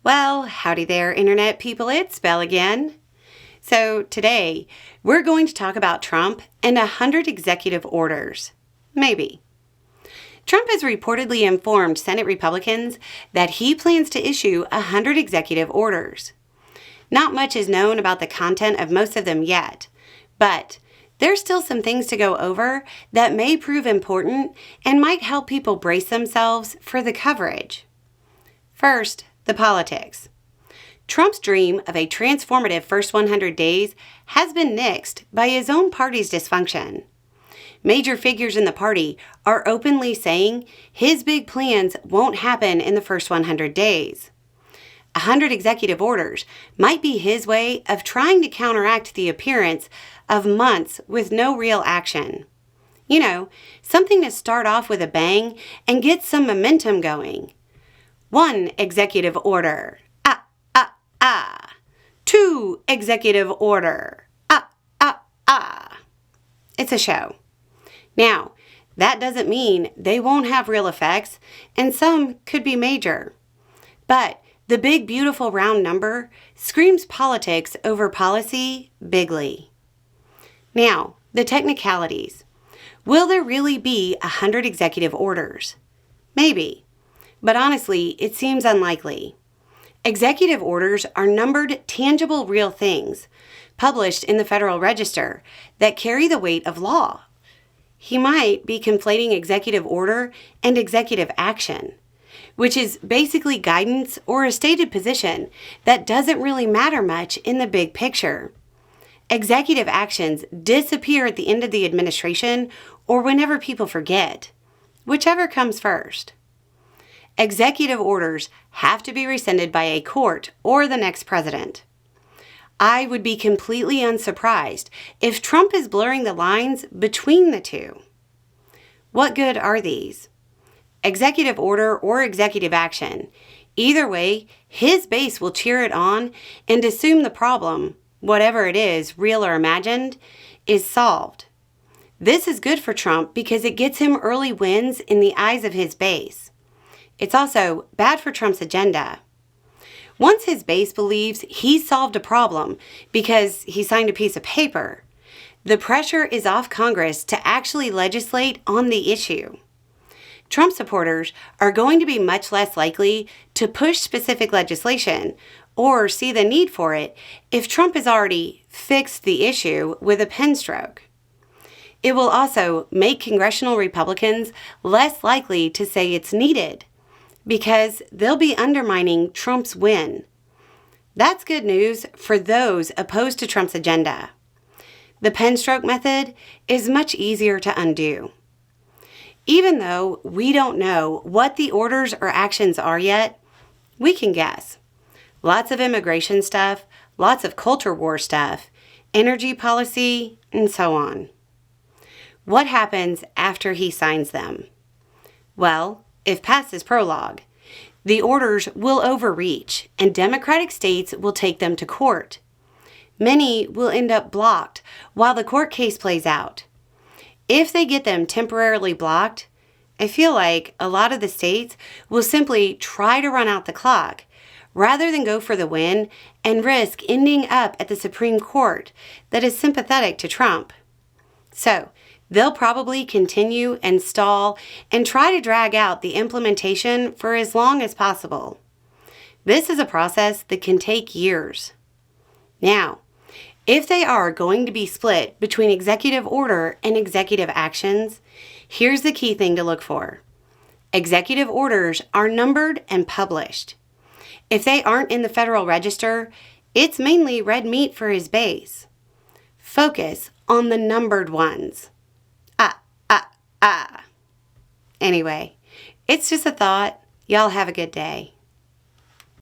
Well, howdy there, Internet people. It's Belle again. So today, we're going to talk about Trump and 100 executive orders. Maybe. Trump has reportedly informed Senate Republicans that he plans to issue 100 executive orders. Not much is known about the content of most of them yet, but there's still some things to go over that may prove important and might help people brace themselves for the coverage. First, the politics. Trump's dream of a transformative first 100 days has been nixed by his own party's dysfunction. Major figures in the party are openly saying his big plans won't happen in the first 100 days. 100 executive orders might be his way of trying to counteract the appearance of months with no real action. You know, something to start off with a bang and get some momentum going. 1 executive order. 2 executive order. It's a show. Now, that doesn't mean they won't have real effects, and some could be major. But the big, beautiful round number screams politics over policy bigly. Now, the technicalities. Will there really be 100 executive orders? Maybe. But honestly, it seems unlikely. Executive orders are numbered, tangible, real things, published in the Federal Register, that carry the weight of law. He might be conflating executive order and executive action, which is basically guidance or a stated position that doesn't really matter much in the big picture. Executive actions disappear at the end of the administration or whenever people forget, whichever comes first. Executive orders have to be rescinded by a court or the next president. I would be completely unsurprised if Trump is blurring the lines between the two. What good are these? Executive order or executive action. Either way, his base will cheer it on and assume the problem, whatever it is, real or imagined, is solved. This is good for Trump because it gets him early wins in the eyes of his base. It's also bad for Trump's agenda. Once his base believes he solved a problem because he signed a piece of paper, the pressure is off Congress to actually legislate on the issue. Trump supporters are going to be much less likely to push specific legislation or see the need for it if Trump has already fixed the issue with a pen stroke. It will also make congressional Republicans less likely to say it's needed, because they'll be undermining Trump's win. That's good news for those opposed to Trump's agenda. The pen stroke method is much easier to undo. Even though we don't know what the orders or actions are yet, we can guess. Lots of immigration stuff, lots of culture war stuff, energy policy, and so on. What happens after he signs them? Well, if past is prologue, the orders will overreach and Democratic states will take them to court. Many will end up blocked while the court case plays out. If they get them temporarily blocked, I feel like a lot of the states will simply try to run out the clock rather than go for the win and risk ending up at the Supreme Court that is sympathetic to Trump. So, they'll probably continue and stall and try to drag out the implementation for as long as possible. This is a process that can take years. Now, if they are going to be split between executive order and executive actions, here's the key thing to look for. Executive orders are numbered and published. If they aren't in the Federal Register, it's mainly red meat for his base. Focus on the numbered ones. Anyway, it's just a thought. Y'all have a good day.